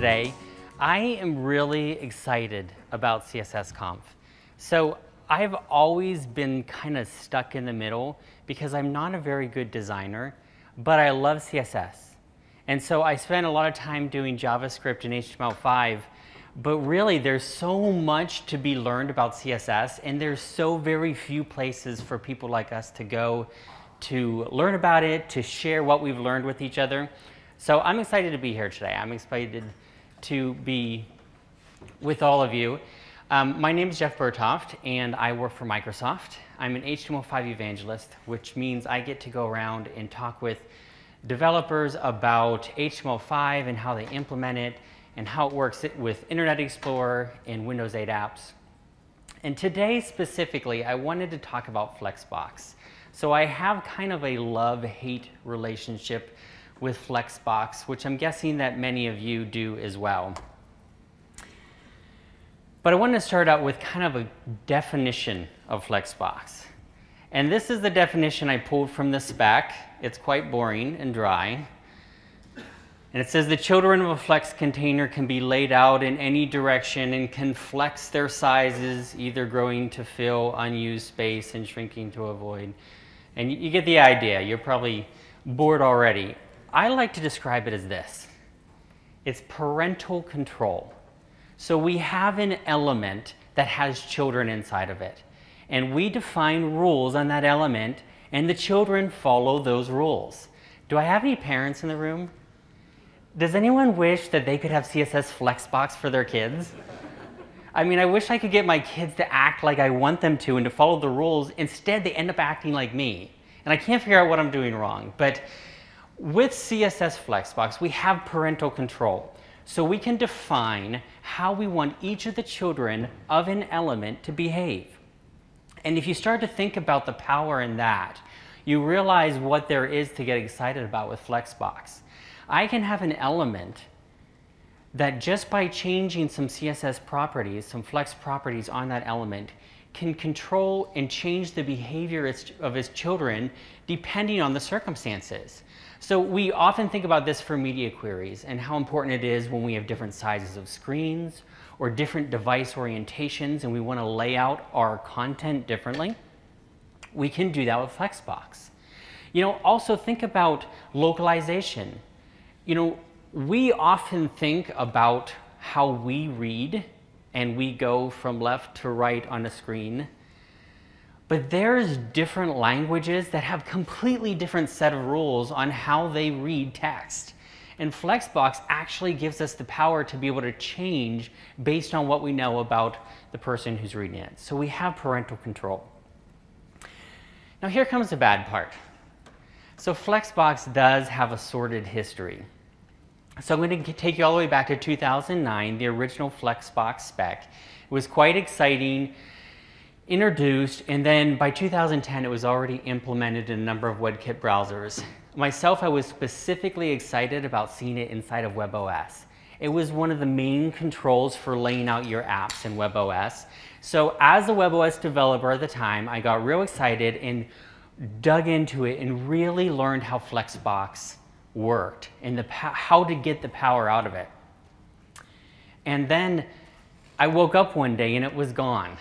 today. I am really excited about CSSConf. So I've always been kind of stuck in the middle because I'm not a very good designer, but I love CSS. And so I spend a lot of time doing JavaScript and HTML5, but really there's so much to be learned about CSS, and there's so very few places for people like us to go to learn about it, to share what we've learned with each other. So I'm excited to be here today. I'm excited to be with all of you. My name is Jeff Burtoft, and I work for Microsoft. I'm an HTML5 evangelist, which means I get to go around and talk with developers about HTML5 and how they implement it and how it works with Internet Explorer and Windows 8 apps. And today specifically, I wanted to talk about Flexbox. So I have kind of a love-hate relationship with Flexbox, which I'm guessing that many of you do as well. But I wanted to start out with kind of a definition of Flexbox. And this is the definition I pulled from the spec. It's quite boring and dry. And it says the children of a Flex container can be laid out in any direction and can flex their sizes, either growing to fill unused space and shrinking to avoid. And you get the idea. You're probably bored already. I like to describe it as this. It's parental control. So we have an element that has children inside of it. And we define rules on that element, and the children follow those rules. Do I have any parents in the room? Does anyone wish that they could have CSS Flexbox for their kids? I mean, I wish I could get my kids to act like I want them to and to follow the rules. Instead, they end up acting like me. And I can't figure out what I'm doing wrong. But with CSS Flexbox, we have parental control. So we can define how we want each of the children of an element to behave. And if you start to think about the power in that, you realize what there is to get excited about with Flexbox. I can have an element that just by changing some CSS properties, some Flex properties on that element, can control and change the behavior of its children depending on the circumstances. So we often think about this for media queries and how important it is when we have different sizes of screens or different device orientations and we want to lay out our content differently. We can do that with Flexbox. Also think about localization. We often think about how we read and we go from left to right on a screen. But there's different languages that have completely different set of rules on how they read text. And Flexbox actually gives us the power to be able to change based on what we know about the person who's reading it. So we have parental control. Now here comes the bad part. So Flexbox does have a sordid history. So I'm going to take you all the way back to 2009, the original Flexbox spec. It was quite exciting, introduced, and then by 2010 it was already implemented in a number of WebKit browsers. Myself, I was specifically excited about seeing it inside of WebOS. It was one of the main controls for laying out your apps in WebOS. So as a WebOS developer at the time, I got real excited and dug into it and really learned how Flexbox worked and how to get the power out of it. And then I woke up one day and it was gone.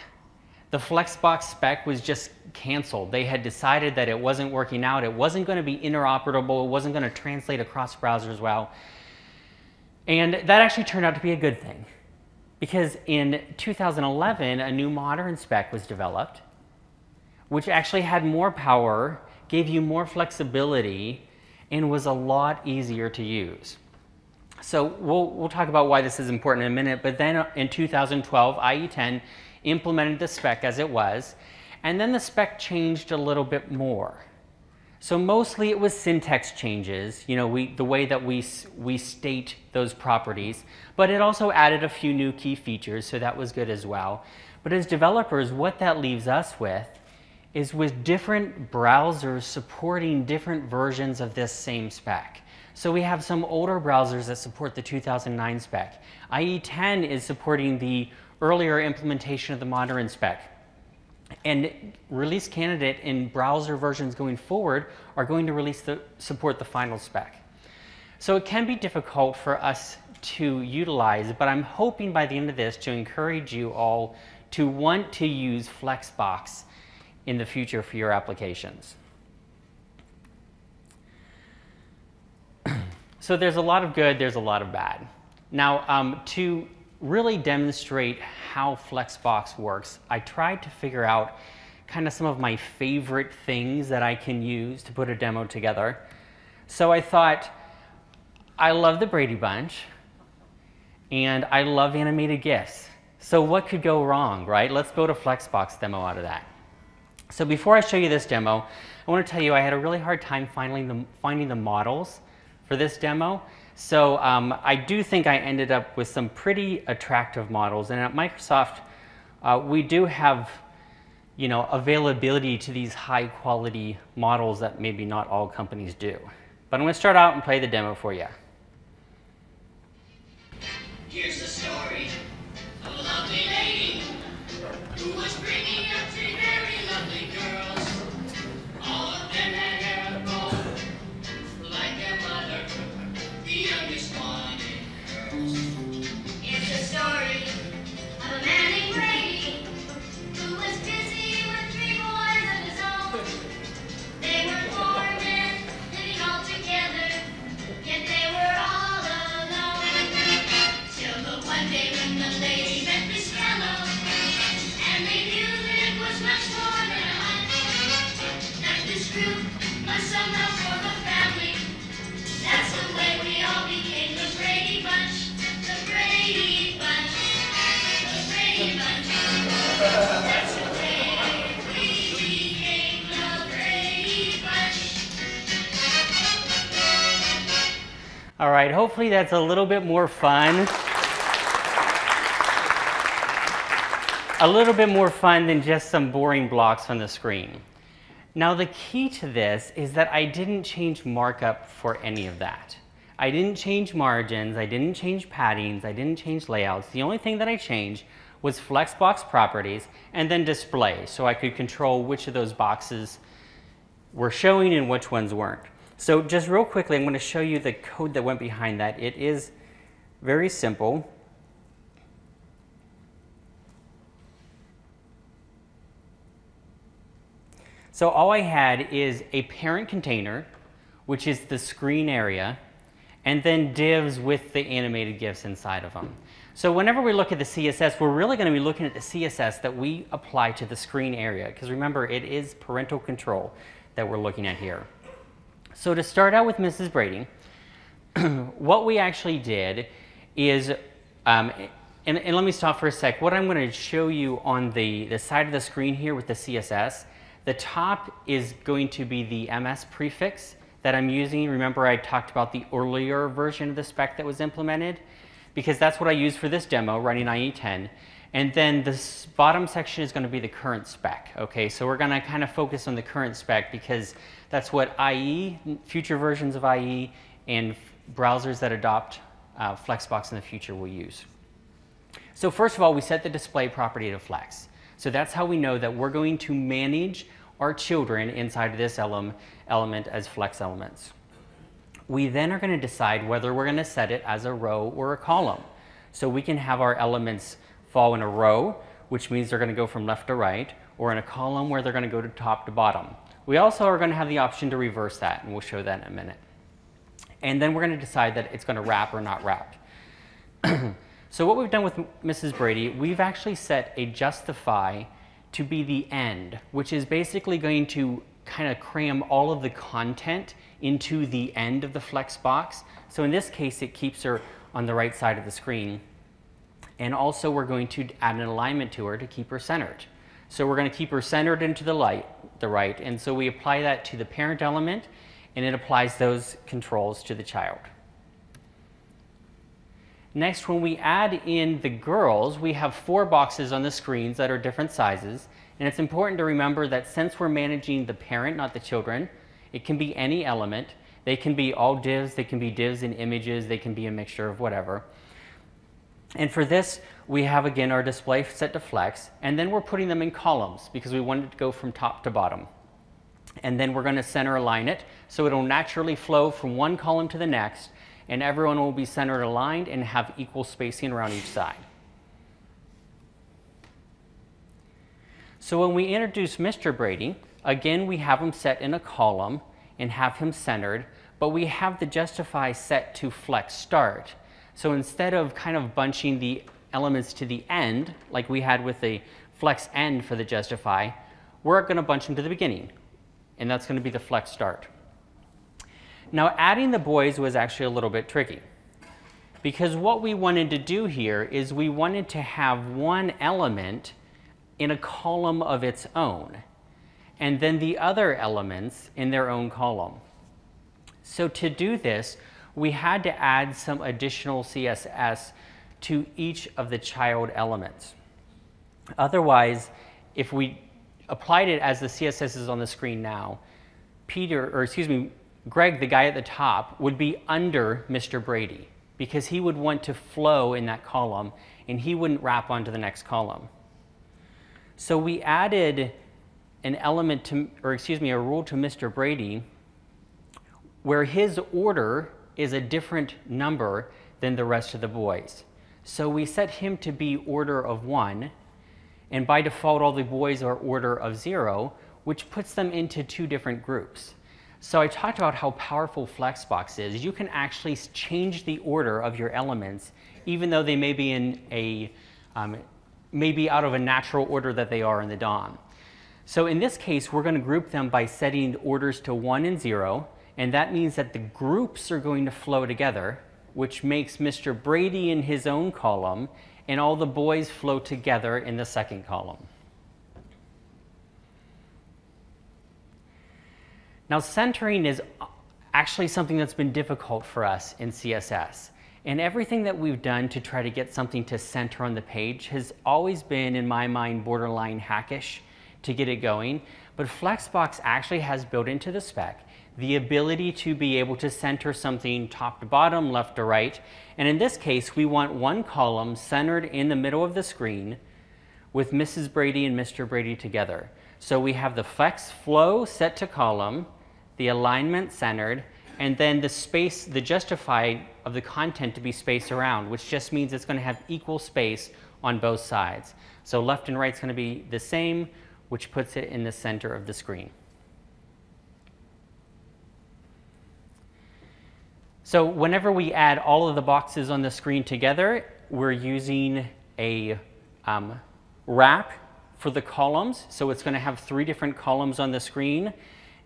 The Flexbox spec was just canceled. They had decided that it wasn't working out. It wasn't going to be interoperable. It wasn't going to translate across browsers well. And that actually turned out to be a good thing. Because in 2011, a new modern spec was developed, which actually had more power, gave you more flexibility, and was a lot easier to use. So we'll talk about why this is important in a minute, but then in 2012, IE10 implemented the spec as it was, and then the spec changed a little bit more. So mostly it was syntax changes, the way that we state those properties, but it also added a few new key features, so that was good as well. But as developers, what that leaves us with is with different browsers supporting different versions of this same spec. So we have some older browsers that support the 2009 spec. IE10 is supporting the earlier implementation of the modern spec. And release candidate in browser versions going forward are going to support the final spec. So it can be difficult for us to utilize, but I'm hoping by the end of this to encourage you all to want to use Flexbox in the future for your applications. So there's a lot of good, there's a lot of bad. Now, to really demonstrate how Flexbox works, I tried to figure out kind of some of my favorite things that I can use to put a demo together. So I thought, I love the Brady Bunch, and I love animated GIFs. So what could go wrong, right? Let's build a Flexbox demo out of that. So before I show you this demo, I want to tell you I had a really hard time finding the models for this demo. So I do think I ended up with some pretty attractive models. And at Microsoft, we do have, you know, availability to these high quality models that maybe not all companies do. But I'm going to start out and play the demo for you. Here's the story of a lovely lady who was bringing up three very lovely girls. All of them had hair of gold, like their mother, the youngest one in curls. It's the story of a man named Brady who was busy with three boys of his own. They were poor men living all together, yet they were all alone. Till the one day when the lady met this fellow, and they knew that it was much more than a hunch, that this group must somehow form a family. That's the way we all became the Brady Bunch, the Brady Bunch, the Brady Bunch. That's the way we became the Brady Bunch. All right, hopefully that's a little bit more fun. A little bit more fun than just some boring blocks on the screen. Now the key to this is that I didn't change markup for any of that. I didn't change margins, I didn't change paddings, I didn't change layouts. The only thing that I changed was Flexbox properties and then display, so I could control which of those boxes were showing and which ones weren't. So just real quickly, I'm going to show you the code that went behind that. It is very simple. So all I had is a parent container, which is the screen area, and then divs with the animated GIFs inside of them. So whenever we look at the CSS, we're really going to be looking at the CSS that we apply to the screen area, because remember, it is parental control that we're looking at here. So to start out with Mrs. Brady, what we actually did is, and let me stop for a sec. What I'm going to show you on the side of the screen here with the CSS, the top is going to be the MS prefix that I'm using. Remember I talked about the earlier version of the spec that was implemented, because that's what I used for this demo running IE10. And then this bottom section is going to be the current spec. Okay, so we're going to kind of focus on the current spec because that's what IE, future versions of IE, and browsers that adopt Flexbox in the future will use. So first of all, we set the display property to flex. So that's how we know that we're going to manage our children inside of this element as flex elements. We then are going to decide whether we're going to set it as a row or a column. So we can have our elements fall in a row, which means they're going to go from left to right, or in a column where they're going to go to top to bottom. We also are going to have the option to reverse that, and we'll show that in a minute. And then we're going to decide that it's going to wrap or not wrap. So what we've done with Mrs. Brady, we've actually set a justify to be the end, which is basically going to kind of cram all of the content into the end of the flex box. So in this case, it keeps her on the right side of the screen. And also we're going to add an alignment to her to keep her centered. So we're going to keep her centered into the right, and so we apply that to the parent element, and it applies those controls to the child. Next, when we add in the girls, we have 4 boxes on the screens that are different sizes. And it's important to remember that since we're managing the parent, not the children, it can be any element. They can be all divs, they can be divs in images, they can be a mixture of whatever. And for this, we have again our display set to flex, and then we're putting them in columns because we want it to go from top to bottom. And then we're going to center align it so it'll naturally flow from one column to the next, and everyone will be centered aligned and have equal spacing around each side. So when we introduce Mr. Brady, again, we have him set in a column and have him centered, but we have the justify set to flex start. So instead of kind of bunching the elements to the end, like we had with the flex end for the justify, we're going to bunch them to the beginning, and that's going to be the flex start. Now, adding the boys was actually a little bit tricky, because what we wanted to do here is we wanted to have one element in a column of its own, and then the other elements in their own column. So to do this, we had to add some additional CSS to each of the child elements. Otherwise, if we applied it as the CSS is on the screen now, Greg, the guy at the top, would be under Mr. Brady, because he would want to flow in that column and he wouldn't wrap onto the next column. So we added an element to, a rule to Mr. Brady where his order is a different number than the rest of the boys. So we set him to be order of 1, and by default all the boys are order of 0, which puts them into 2 different groups. So I talked about how powerful Flexbox is. You can actually change the order of your elements even though they may be in a maybe out of a natural order that they are in the DOM. So in this case, we're going to group them by setting the orders to 1 and 0, and that means that the groups are going to flow together, which makes Mr. Brady in his own column, and all the boys flow together in the second column. Now, centering is actually something that's been difficult for us in CSS. And everything that we've done to try to get something to center on the page has always been, in my mind, borderline hackish to get it going. But Flexbox actually has built into the spec the ability to be able to center something top to bottom, left to right. And in this case, we want one column centered in the middle of the screen with Mrs. Brady and Mr. Brady together. So we have the flex flow set to column, the alignment centered, and then the space, the justify of the content to be spaced around, which just means it's going to have equal space on both sides. So left and right is going to be the same, which puts it in the center of the screen. So whenever we add all of the boxes on the screen together, we're using a wrap for the columns. So it's going to have 3 different columns on the screen,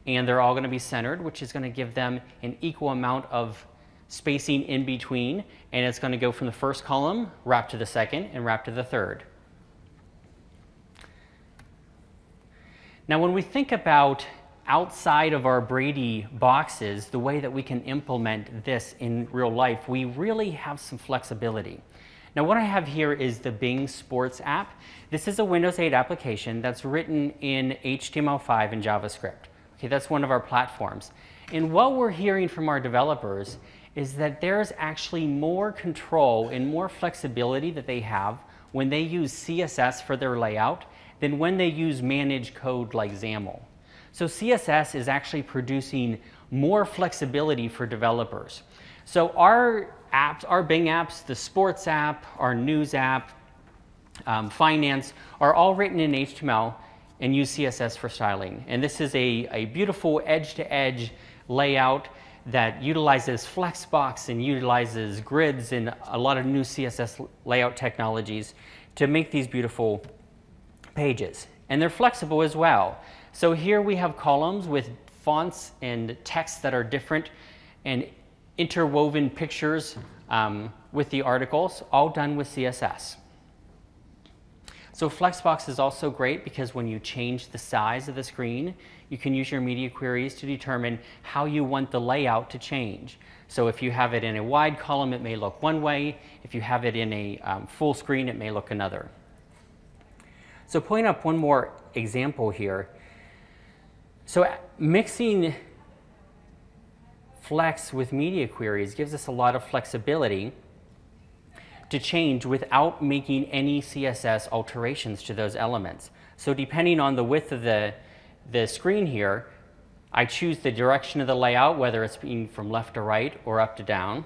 and they're all going to be centered, which is going to give them an equal amount of spacing in between. And it's going to go from the first column, wrap to the second, and wrap to the third. Now, when we think about outside of our Brady boxes, the way that we can implement this in real life, we really have some flexibility. Now, what I have here is the Bing Sports app. This is a Windows 8 application that's written in HTML5 and JavaScript. Okay, that's one of our platforms. And what we're hearing from our developers is that there's actually more control and more flexibility that they have when they use CSS for their layout than when they use managed code like XAML. So CSS is actually producing more flexibility for developers. So our apps, our Bing apps, the sports app, our news app, finance, are all written in HTML and use CSS for styling. And this is a beautiful edge-to-edge layout that utilizes Flexbox and utilizes grids and a lot of new CSS layout technologies to make these beautiful pages. And they're flexible as well. So here we have columns with fonts and text that are different and interwoven pictures with the articles, all done with CSS. So Flexbox is also great because when you change the size of the screen, you can use your media queries to determine how you want the layout to change. So if you have it in a wide column, it may look one way. If you have it in a full screen, it may look another. So pulling up one more example here. So mixing Flex with media queries gives us a lot of flexibility to change without making any CSS alterations to those elements. So depending on the width of the screen here, I choose the direction of the layout, whether it's being from left to right or up to down.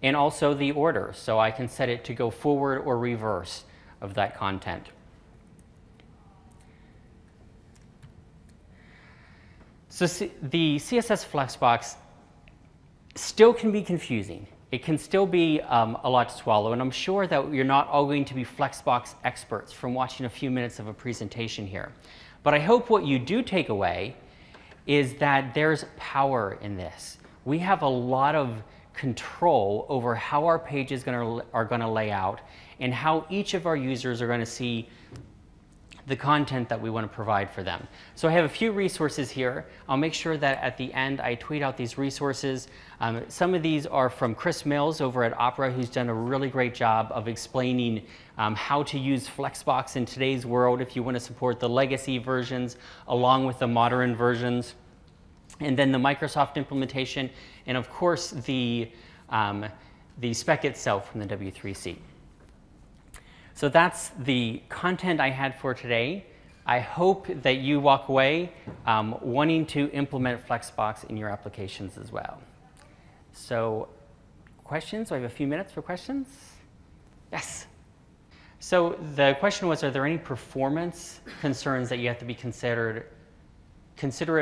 and also the order. So I can set it to go forward or reverse of that content. So the CSS Flexbox still can be confusing. It can still be a lot to swallow, and I'm sure that you're not all going to be Flexbox experts from watching a few minutes of a presentation here. But I hope what you do take away is that there's power in this. We have a lot of control over how our pages are going to lay out and how each of our users are going to see the content that we want to provide for them. So I have a few resources here. I'll make sure that at the end I tweet out these resources. Some of these are from Chris Mills over at Opera, who's done a really great job of explaining how to use Flexbox in today's world if you want to support the legacy versions along with the modern versions. And then the Microsoft implementation, and of course the spec itself from the W3C. So that's the content I had for today. I hope that you walk away wanting to implement Flexbox in your applications as well. So questions? I have a few minutes for questions. Yes. So the question was, are there any performance concerns that you have to be considerate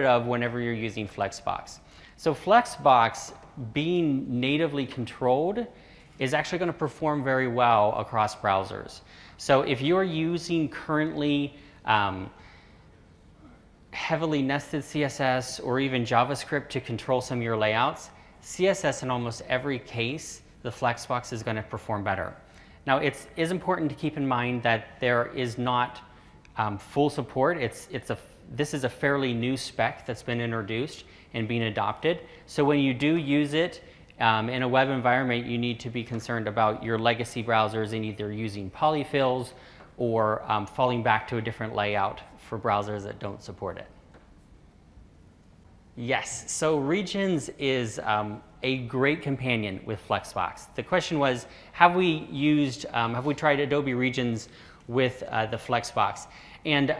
of whenever you're using Flexbox? So Flexbox, being natively controlled, is actually going to perform very well across browsers. So if you're using currently heavily nested CSS or even JavaScript to control some of your layouts, CSS in almost every case, the Flexbox is going to perform better. Now it is important to keep in mind that there is not full support. This is a fairly new spec that's been introduced and being adopted. So when you do use it, in a web environment, you need to be concerned about your legacy browsers and either using polyfills or falling back to a different layout for browsers that don't support it. Yes, so regions is a great companion with Flexbox. The question was, have we tried Adobe Regions with the Flexbox? And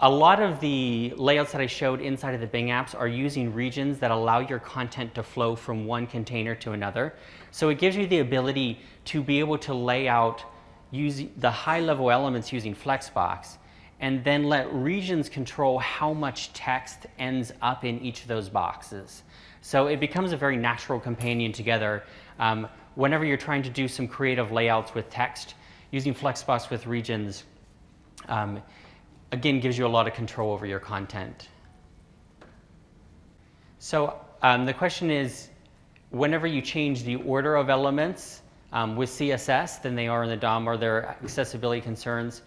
a lot of the layouts that I showed inside of the Bing apps are using regions that allow your content to flow from one container to another. So it gives you the ability to be able to lay out using the high-level elements using Flexbox, and then let regions control how much text ends up in each of those boxes. So it becomes a very natural companion together. Whenever you're trying to do some creative layouts with text, using Flexbox with regions again, gives you a lot of control over your content. So the question is, whenever you change the order of elements with CSS than they are in the DOM, are there accessibility concerns?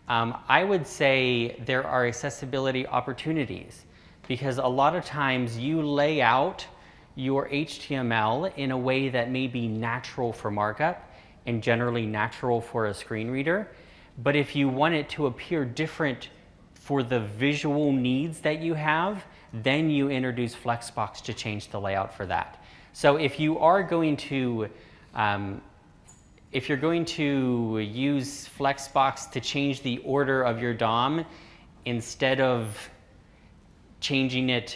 I would say there are accessibility opportunities, because a lot of times you lay out your HTML in a way that may be natural for markup and generally natural for a screen reader. But if you want it to appear different for the visual needs that you have, then you introduce Flexbox to change the layout for that. So if you are going to, if you're going to use Flexbox to change the order of your DOM instead of changing it,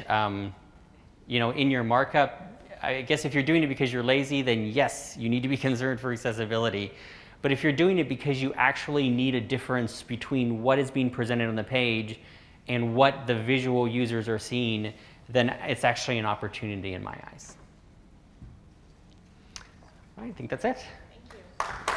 you know, in your markup, I guess if you're doing it because you're lazy, then yes, you need to be concerned for accessibility. But if you're doing it because you actually need a difference between what is being presented on the page and what the visual users are seeing, then it's actually an opportunity in my eyes. I think that's it. Thank you.